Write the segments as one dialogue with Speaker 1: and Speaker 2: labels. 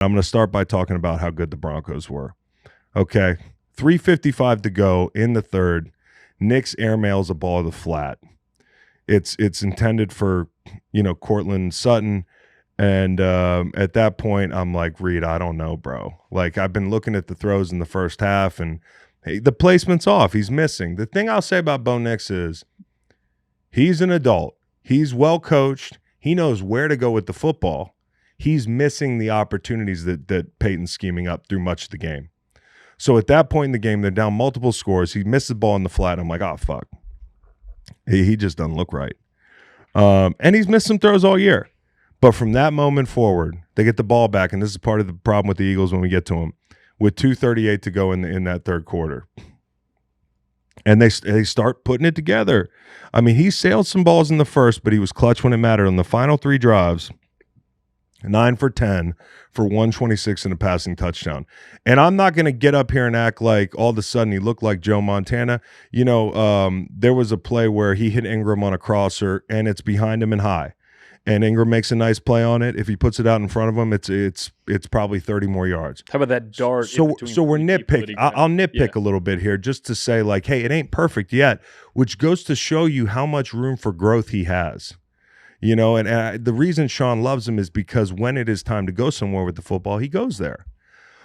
Speaker 1: I'm going to start by talking about how good the Broncos were. Okay, 3:55 to go in the third. Nix airmails a ball to the flat. It's intended for, Cortland Sutton. And at that point, I'm like, Reed, I don't know, bro. Like, I've been looking at the throws in the first half, and hey, the placement's off. He's missing. The thing I'll say about Bo Nix is he's an adult. He's well coached. He knows where to go with the football. He's missing the opportunities that Payton's scheming up through much of the game. So at that point in the game, they're down multiple scores. He missed the ball in the flat. I'm like, oh, fuck. He just doesn't look right. And he's missed some throws all year. But from that moment forward, they get the ball back, and this is part of the problem with the Eagles when we get to them, with 2:38 to go in that third quarter. And they start putting it together. I mean, he sailed some balls in the first, but he was clutch when it mattered. On the final 3 drives, 9 for 10 for 126 and a passing touchdown. And I'm not going to get up here and act like all of a sudden he looked like Joe Montana. There was a play where he hit Ingram on a crosser, and it's behind him and high. And Ingram makes a nice play on it. If he puts it out in front of him, it's probably 30 more yards.
Speaker 2: How about that dart?
Speaker 1: So we're nitpick. I'll nitpick a little bit here just to say, like, hey, it ain't perfect yet, which goes to show you how much room for growth he has. And the reason Sean loves him is because when it is time to go somewhere with the football, he goes there.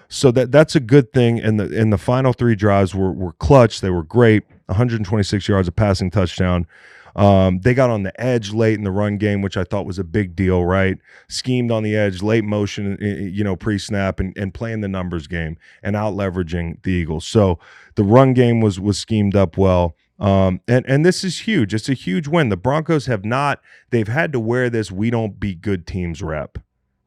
Speaker 1: So that's a good thing. And the final 3 drives were clutch. They were great. 126 yards of passing touchdown. They got on the edge late in the run game, which I thought was a big deal, right? Schemed on the edge, late motion, pre-snap, and playing the numbers game and out-leveraging the Eagles. So the run game was schemed up well. And this is huge. It's a huge win. The Broncos they've had to wear this "we don't beat good teams" rep,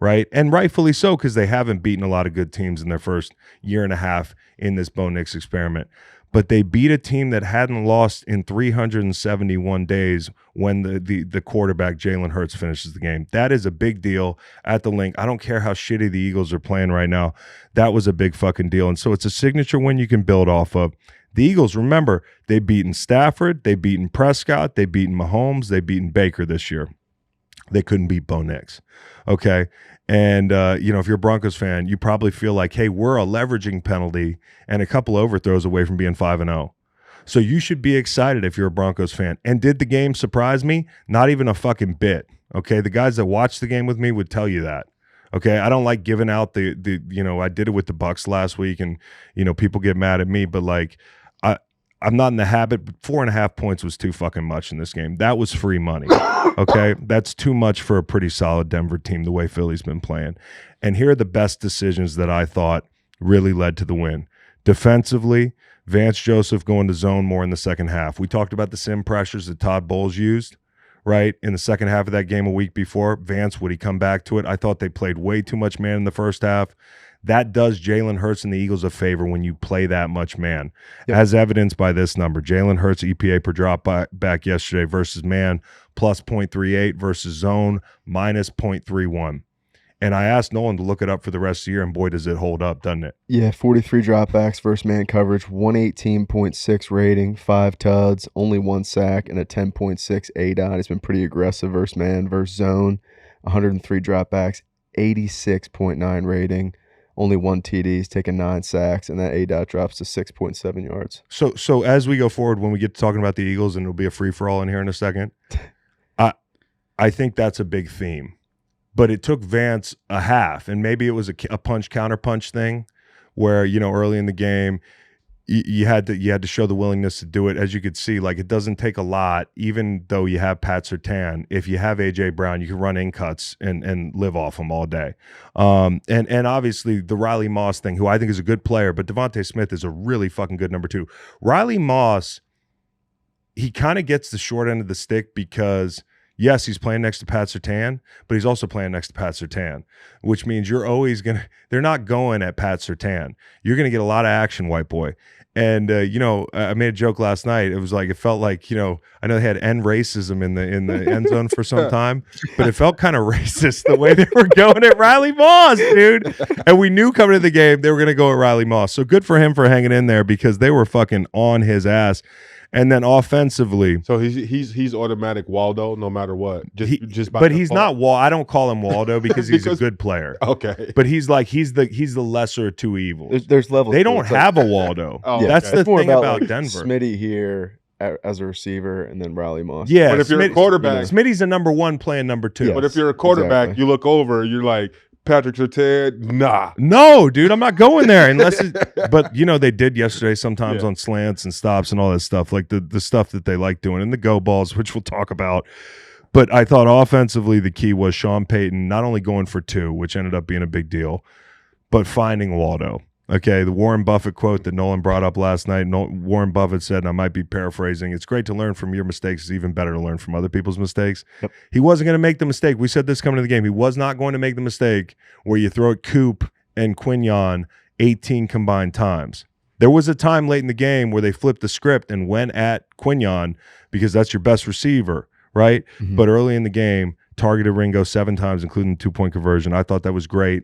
Speaker 1: right? And rightfully so, because they haven't beaten a lot of good teams in their first year and a half in this Bo Nix experiment. But they beat a team that hadn't lost in 371 days when the quarterback, Jalen Hurts, finishes the game. That is a big deal at the link. I don't care how shitty the Eagles are playing right now. That was a big fucking deal. And so it's a signature win you can build off of. The Eagles, remember, they've beaten Stafford, they've beaten Prescott, they've beaten Mahomes, they've beaten Baker this year. They couldn't beat Bo Nix. Okay? And, if you're a Broncos fan, you probably feel like, hey, we're a leveraging penalty and a couple overthrows away from being 5-0. So you should be excited if you're a Broncos fan. And did the game surprise me? Not even a fucking bit. Okay? The guys that watched the game with me would tell you that. Okay? I don't like giving out I did it with the Bucks last week, and, people get mad at me, but like, I'm not in the habit, but 4.5 points was too fucking much in this game. That was free money, okay? That's too much for a pretty solid Denver team, the way Philly's been playing. And here are the best decisions that I thought really led to the win. Defensively, Vance Joseph going to zone more in the second half. We talked about the sim pressures that Todd Bowles used, right? In the second half of that game a week before. Vance, would he come back to it? I thought they played way too much man in the first half. That does Jalen Hurts and the Eagles a favor when you play that much man. Yep. As evidenced by this number. Jalen Hurts EPA per drop back yesterday versus man plus 0.38 versus zone minus 0.31. And I asked Nolan to look it up for the rest of the year, and boy, does it hold up, doesn't it?
Speaker 3: Yeah, 43 dropbacks versus man coverage, 118.6 rating, 5 tuds, only 1 sack, and a 10.6 ADOT. It's been pretty aggressive versus man versus zone. 103 dropbacks, 86.9 rating. Only 1 TD. He's taken 9 sacks, and that ADOT drops to 6.7 yards.
Speaker 1: So as we go forward, when we get to talking about the Eagles, and it'll be a free-for-all in here in a second, I think that's a big theme. But it took Vance a half, and maybe it was a punch-counter-punch thing where, early in the game, you had to show the willingness to do it. As you could see, like, it doesn't take a lot, even though you have Pat Surtain. If you have A.J. Brown, you can run in cuts and live off them all day. And obviously the Riley Moss thing, who I think is a good player, but DeVonta Smith is a really fucking good number 2. Riley Moss, he kind of gets the short end of the stick because, yes, he's playing next to Pat Surtain, but he's also playing next to Pat Surtain, which means you're always they're not going at Pat Surtain. You're going to get a lot of action, white boy. And, I made a joke last night. It was like, it felt like, I know they had end racism in the end zone for some time, but it felt kind of racist the way they were going at Riley Moss, dude. And we knew coming to the game they were going to go at Riley Moss. So good for him for hanging in there because they were fucking on his ass. And then offensively,
Speaker 2: so he's automatic Waldo no matter what.
Speaker 1: But he's not I don't call him Waldo because he's a good player.
Speaker 2: Okay,
Speaker 1: but he's the lesser of two evils.
Speaker 3: There's levels.
Speaker 1: They don't have a Waldo. That's the thing about Denver.
Speaker 3: Smitty here as a receiver, and then Riley Moss.
Speaker 1: Yeah,
Speaker 2: but if you're a quarterback,
Speaker 1: Smitty's a number 1 playing number 2.
Speaker 3: Yes,
Speaker 2: but if you're a quarterback,
Speaker 3: exactly.
Speaker 2: you look over, you're like Patrick Surtain. Nah,
Speaker 1: no, dude, I'm not going there unless. But they did yesterday sometimes on slants and stops and all that stuff, like the stuff that they like doing, and the go balls, which we'll talk about. But I thought offensively the key was Sean Payton not only going for 2, which ended up being a big deal, but finding Waldo. Okay, the Warren Buffett quote that Nolan brought up last night, Warren Buffett said, and I might be paraphrasing, it's great to learn from your mistakes. It's even better to learn from other people's mistakes.
Speaker 3: Yep.
Speaker 1: He wasn't going to make the mistake. We said this coming to the game. He was not going to make the mistake where you throw at Coop and Quignon 18 combined times. There was a time late in the game where they flipped the script and went at Quignon because that's your best receiver, right? Mm-hmm. But early in the game, targeted Ringo 7 times, including the 2-point conversion. I thought that was great.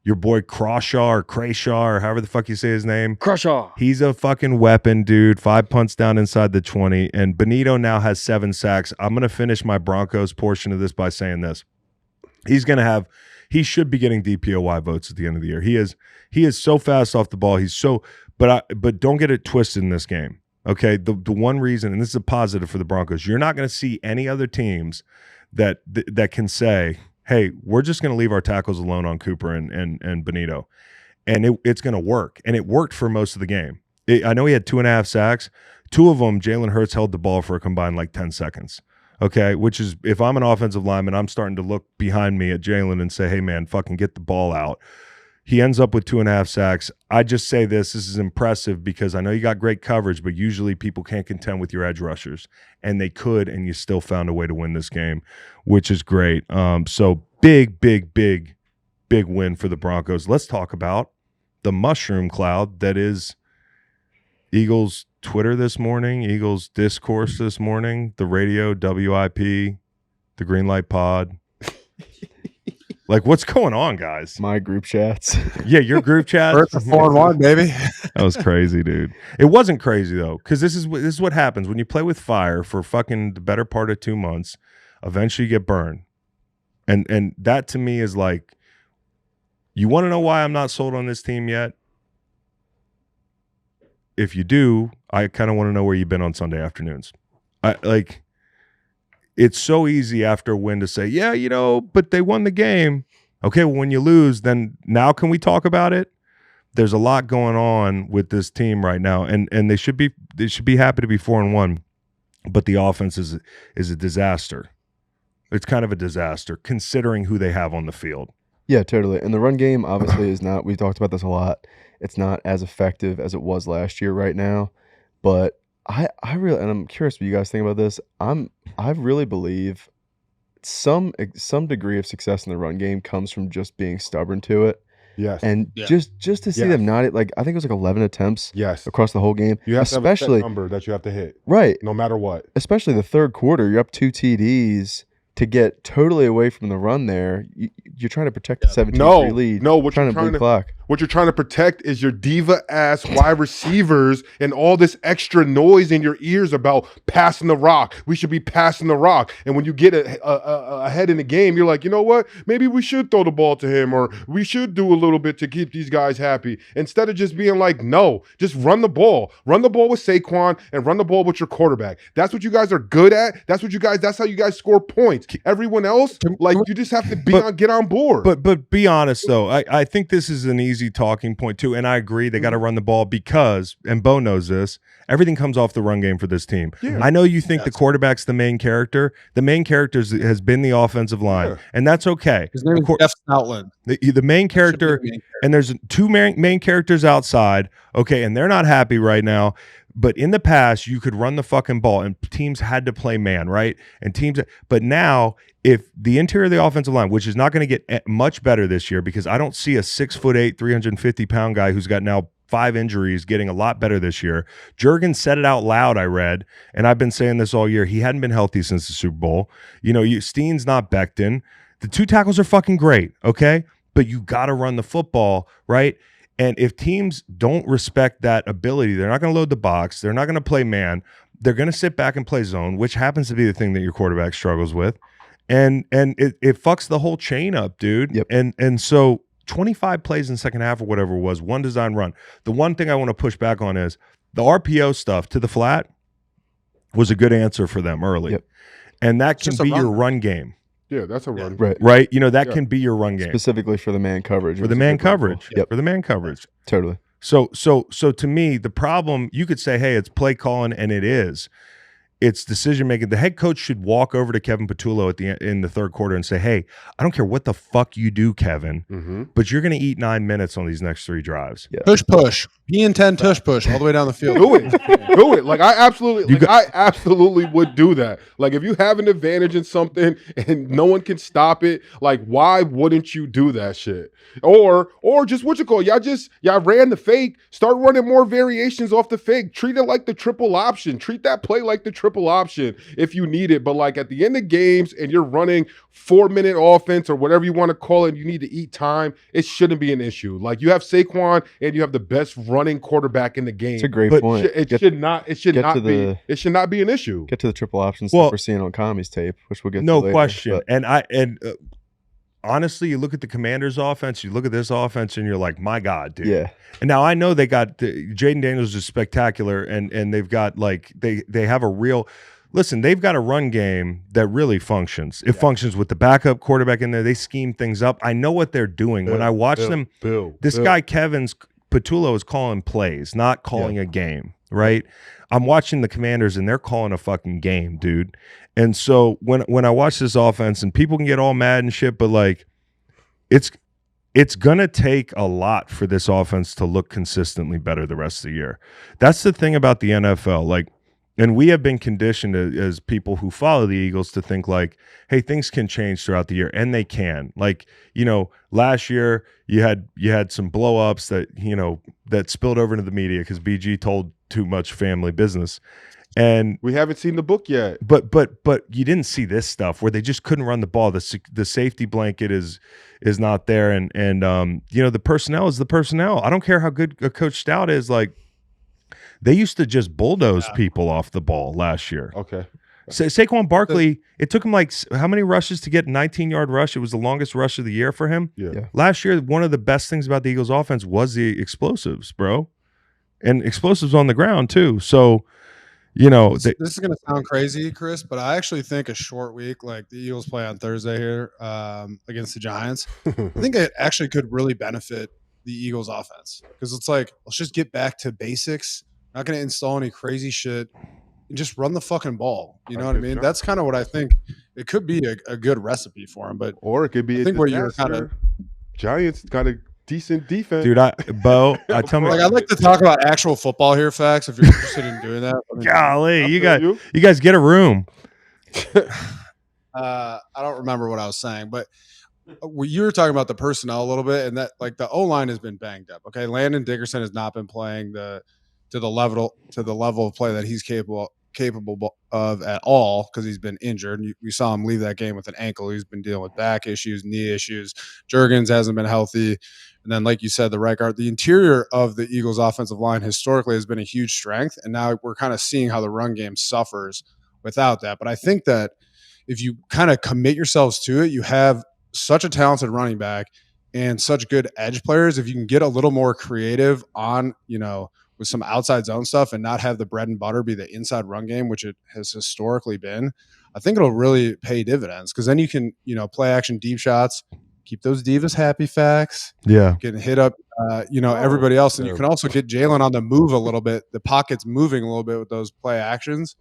Speaker 1: Your boy Crawshaw or however the fuck you say his name.
Speaker 4: Crawshaw.
Speaker 1: He's a fucking weapon, dude. 5 punts down inside the 20. And Benito now has 7 sacks. I'm going to finish my Broncos portion of this by saying this. He should be getting DPOY votes at the end of the year. He is so fast off the ball. But don't get it twisted in this game. Okay. The one reason, and this is a positive for the Broncos, you're not going to see any other teams that can say, hey, we're just going to leave our tackles alone on Cooper and Benito. And it's going to work. And it worked for most of the game. I know he had 2.5 sacks. 2 of them, Jalen Hurts held the ball for a combined like 10 seconds. Okay, which is, if I'm an offensive lineman, I'm starting to look behind me at Jalen and say, hey, man, fucking get the ball out. He ends up with 2.5 sacks. I just say this is impressive because I know you got great coverage, but usually people can't contend with your edge rushers. And they could, and you still found a way to win this game, which is great. So big win for the Broncos. Let's talk about the mushroom cloud that is Eagles Twitter this morning, Eagles discourse this morning, the radio, WIP, the Green Light Pod. Like, what's going on, guys?
Speaker 3: My group chats.
Speaker 1: Yeah, your group chat.
Speaker 4: First 4-1, baby.
Speaker 1: That was crazy, dude. It wasn't crazy though, because this is what happens when you play with fire for fucking the better part of 2 months. Eventually, you get burned, and that to me is like, you want to know why I'm not sold on this team yet? If you do, I kind of want to know where you've been on Sunday afternoons. It's so easy after a win to say, yeah, but they won the game. Okay, well, when you lose, then now can we talk about it? There's a lot going on with this team right now, and they should be happy to be 4-1, but the offense is a disaster. It's kind of a disaster considering who they have on the field.
Speaker 3: Yeah, totally. And the run game obviously is not. We've talked about this a lot. It's not as effective as it was last year right now, but I really, and I'm curious what you guys think about this. I really believe some degree of success in the run game comes from just being stubborn to it.
Speaker 2: Yes.
Speaker 3: And just to see them not, like, I think it was like 11 attempts across the whole game.
Speaker 2: You have to have a set number that you have to hit.
Speaker 3: Right.
Speaker 2: No matter what.
Speaker 3: Especially the third quarter, you're up 2 TDs. To get totally away from the run there, you're trying to protect the 17-3 lead.
Speaker 2: No, what you're trying to protect is your diva-ass wide receivers and all this extra noise in your ears about passing the rock. We should be passing the rock. And when you get ahead in the game, you're like, you know what? Maybe we should throw the ball to him, or we should do a little bit to keep these guys happy. Instead of just being like, no, just run the ball. Run the ball with Saquon and run the ball with your quarterback. That's what you guys are good at. That's how you guys score points. Everyone else, like, you just have to get on board.
Speaker 1: But be honest though, I think this is an easy talking point too, and I agree they got to run the ball because, and Bo knows this, everything comes off the run game for this team. Yeah. I know you think the quarterback's the main character. The main character has been the offensive line, and that's okay.
Speaker 4: His name is Jeff Stoutland.
Speaker 1: The main character, and there's 2 main characters outside, okay, and they're not happy right now. But in the past, you could run the fucking ball, and teams had to play man, right? But now, if the interior of the offensive line, which is not going to get much better this year, because I don't see a 6'8", 350-pound guy who's got now 5 injuries getting a lot better this year. Jurgen said it out loud, I read, and I've been saying this all year. He hadn't been healthy since the Super Bowl. Steen's not Becton. The 2 tackles are fucking great, okay? But you got to run the football, right? And if teams don't respect that ability, they're not going to load the box. They're not going to play man. They're going to sit back and play zone, which happens to be the thing that your quarterback struggles with. And it fucks the whole chain up, dude.
Speaker 3: Yep.
Speaker 1: And so 25 plays in the second half or whatever it was, one design run. The one thing I want to push back on is the RPO stuff to the flat was a good answer for them early.
Speaker 3: Yep.
Speaker 1: And that can
Speaker 4: just a
Speaker 1: be your
Speaker 4: run.
Speaker 1: run game.
Speaker 2: Yeah, that's a run.
Speaker 3: Right.
Speaker 1: You know, that can be your run game.
Speaker 3: Specifically for the man coverage.
Speaker 1: For the man coverage.
Speaker 3: Yep.
Speaker 1: For the man coverage.
Speaker 3: Totally.
Speaker 1: So to me, the problem, you could say, hey, it's play calling, and it is. It's decision making. The head coach should walk over to Kevin Patullo in the third quarter and say, hey, I don't care what the fuck you do, Kevin, but you're going to eat 9 minutes on these next 3 drives.
Speaker 3: Yeah.
Speaker 4: Push. P10 push all the way down the field.
Speaker 2: Do it. Like I absolutely would do that. Like if you have an advantage in something and no one can stop it, like why wouldn't you do that shit? Or just what you call y'all ran the fake. Start running more variations off the fake. Treat it like the triple option. Treat that play like the triple option if you need it. But like at the end of games and you're running 4-minute offense or whatever you want to call it, and you need to eat time, it shouldn't be an issue. Like you have Saquon and you have the best running quarterback in the game.
Speaker 3: It's a great
Speaker 2: But
Speaker 3: point.
Speaker 2: It should not be an issue.
Speaker 3: Get to the triple options
Speaker 1: Well,
Speaker 3: that we're seeing on Kami's tape, which we'll get to
Speaker 1: No
Speaker 3: later,
Speaker 1: question.
Speaker 3: but-
Speaker 1: And honestly, you look at the Commanders' offense, you look at this offense, and you're like, my God, dude.
Speaker 3: Yeah.
Speaker 1: And now I know they got Jaden Daniels is spectacular, and they've got like they have a real. Listen, they've got a run game that really functions. It functions with the backup quarterback in there. They scheme things up. I know what they're doing. When I watch them, this guy Kevin's Patullo is calling plays, not calling a game, right? I'm watching the Commanders and they're calling a fucking game, dude. And so when I watch this offense, and people can get all mad and shit, but like it's gonna take a lot for this offense to look consistently better the rest of the year. That's the thing about the NFL. Like, and we have been conditioned as people who follow the Eagles to think like, hey, things can change throughout the year, and they can. Like, you know, last year you had some blow-ups that, you know, that spilled over into the media because BG told too much family business. And
Speaker 2: we haven't seen the book yet.
Speaker 1: But you didn't see this stuff where they just couldn't run the ball. The safety blanket is not there, and you know, the personnel is the personnel. I don't care how good a Coach Stout is. Like, they used to just bulldoze people off the ball last year.
Speaker 2: Okay.
Speaker 1: Saquon Barkley, it took him like how many rushes to get 19-yard rush? It was the longest rush of the year for him.
Speaker 2: Yeah.
Speaker 1: Last year, one of the best things about the Eagles offense was the explosives, bro. And explosives on the ground too. So, you know,
Speaker 4: This is going to sound crazy, Chris, but I actually think a short week, like the Eagles play on Thursday here against the Giants, I think it actually could really benefit the Eagles offense, because it's like, let's just get back to basics. Not going to install any crazy shit and just run the fucking ball. You know what I mean? That's kind of what I think. It could be a good recipe for him, but
Speaker 2: or it could be.
Speaker 4: I think where you're kind of
Speaker 2: Giants got a decent defense,
Speaker 1: dude. I tell me,
Speaker 4: like, I'd like to talk about actual football here, facts. If you're interested in doing that,
Speaker 1: golly, you guys get a room.
Speaker 4: I don't remember what I was saying, but you were talking about the personnel a little bit, and that like the O-line has been banged up. Okay, Landon Dickerson has not been playing to the level of play that he's capable of at all, because he's been injured. We saw him leave that game with an ankle. He's been dealing with back issues, knee issues. Juergens hasn't been healthy. And then, like you said, the right guard, the interior of the Eagles offensive line historically has been a huge strength. And now we're kind of seeing how the run game suffers without that. But I think that if you kind of commit yourselves to it, you have such a talented running back and such good edge players. If you can get a little more creative on, you know, with some outside zone stuff and not have the bread and butter be the inside run game, which it has historically been, I think it'll really pay dividends, because then you can, you know, play action deep shots, keep those divas happy, facts.
Speaker 1: Yeah.
Speaker 4: You can hit up, everybody else. And you can also get Jalen on the move a little bit. The pocket's moving a little bit with those play actions.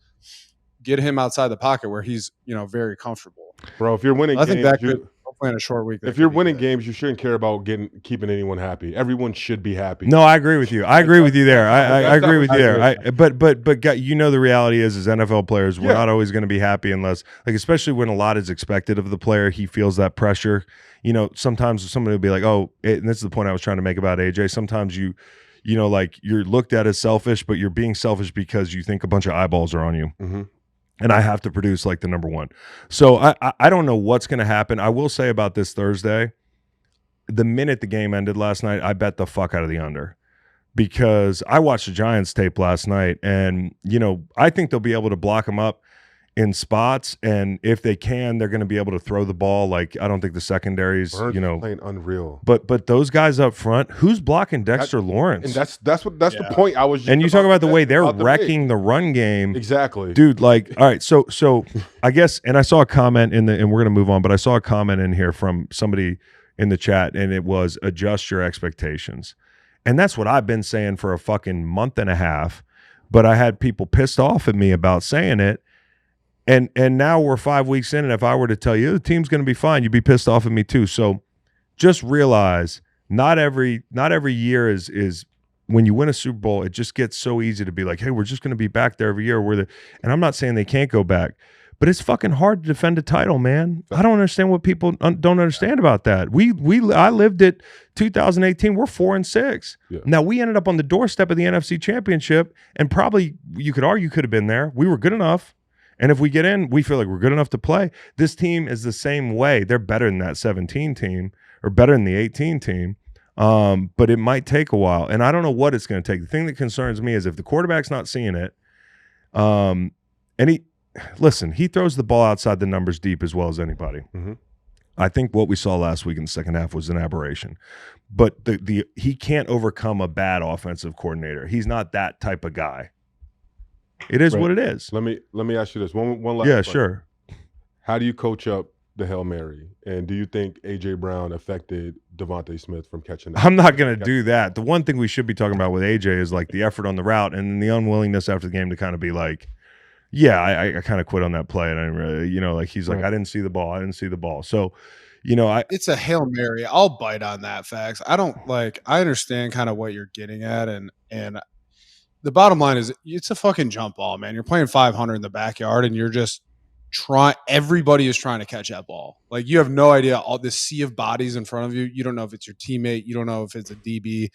Speaker 4: Get him outside the pocket where he's, you know, very comfortable.
Speaker 2: Bro, if you're winning
Speaker 4: I think
Speaker 2: games,
Speaker 4: that could hopefully in a short week.
Speaker 2: If you're winning games, you shouldn't care about keeping anyone happy. Everyone should be happy.
Speaker 1: No, I agree with you. I agree with you there. I agree with you there. But you know, the reality is NFL players, we're not always going to be happy unless, like, especially when a lot is expected of the player, he feels that pressure. You know, sometimes somebody will be like, and this is the point I was trying to make about AJ. Sometimes you know, like, you're looked at as selfish, but you're being selfish because you think a bunch of eyeballs are on you.
Speaker 2: Mm-hmm.
Speaker 1: And I have to produce like the number one. So I don't know what's going to happen. I will say about this Thursday, the minute the game ended last night, I bet the fuck out of the under. because I watched the Giants tape last night, and I think they'll be able to block him up in spots, and if they can, they're going to be able to throw the ball. Like, I don't think the secondaries,
Speaker 2: playing unreal.
Speaker 1: But those guys up front, who's blocking Dexter Lawrence?
Speaker 2: And that's the point I was.
Speaker 1: And you talk about the way they're wrecking the run game,
Speaker 2: exactly,
Speaker 1: dude. Like, all right, so I guess, and I saw a comment and we're gonna move on, but I saw a comment in here from somebody in the chat, and it was adjust your expectations, and that's what I've been saying for a fucking month and a half. But I had people pissed off at me about saying it. And now we're 5 weeks in, and if I were to tell you the team's going to be fine, you'd be pissed off at me too. So just realize not every year is when you win a Super Bowl, it just gets so easy to be like, hey, we're just going to be back there every year. And I'm not saying they can't go back, but it's fucking hard to defend a title, man. I don't understand what people don't understand about that. I lived it 2018. We're 4-6.
Speaker 2: Yeah.
Speaker 1: Now we ended up on the doorstep of the NFC Championship, and probably you could argue could have been there. We were good enough. And if we get in, we feel like we're good enough to play. This team is the same way. They're better than that 17 team or better than the 18 team. But it might take a while. And I don't know what it's going to take. The thing that concerns me is if the quarterback's not seeing it, and he throws the ball outside the numbers deep as well as anybody.
Speaker 2: Mm-hmm.
Speaker 1: I think what we saw last week in the second half was an aberration. But he can't overcome a bad offensive coordinator. He's not that type of guy. It is what it is.
Speaker 2: Let me ask you this one last
Speaker 1: yeah,
Speaker 2: question.
Speaker 1: Sure.
Speaker 2: How do you coach up the Hail Mary? And do you think A.J. Brown affected DeVonta Smith from catching that?
Speaker 1: I'm not going to do that. The one thing we should be talking about with A.J. is like the effort on the route and the unwillingness after the game to kind of be like, yeah, I kind of quit on that play. And I didn't really, like he's like, I didn't see the ball. So,
Speaker 4: it's a Hail Mary. I'll bite on that, facts. I understand kind of what you're getting at. And the bottom line is it's a fucking jump ball, man. You're playing 500 in the backyard and you're just everybody is trying to catch that ball. Like, you have no idea all this sea of bodies in front of you. You don't know if it's your teammate. You don't know if it's a DB.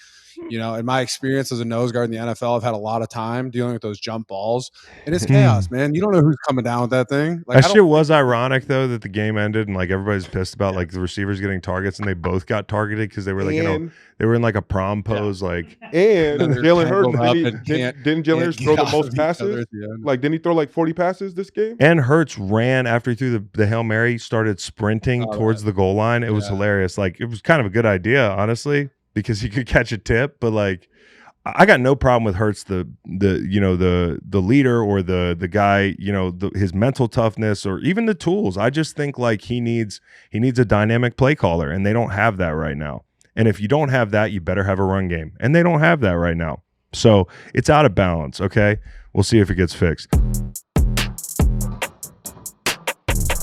Speaker 4: In my experience as a nose guard in the NFL, I've had a lot of time dealing with those jump balls, and it's chaos, man. You don't know who's coming down with that thing. Like,
Speaker 1: that shit was ironic though that the game ended and like everybody's pissed about like the receivers getting targets, and they both got targeted because they were like, they were in like a prom pose, like.
Speaker 2: And Jalen Hurts didn't Jalen Hurts throw the most passes? Like, didn't he throw like 40 passes this game?
Speaker 1: And Hurts ran after he threw the Hail Mary, started sprinting towards the goal line. It was hilarious. Like, it was kind of a good idea, honestly, because he could catch a tip. But like, I got no problem with Hurts, the leader or the guy, his mental toughness or even the tools. I just think like he needs a dynamic play caller, and they don't have that right now. And if you don't have that, you better have a run game, and they don't have that right now. So it's out of balance. Okay, we'll see if it gets fixed.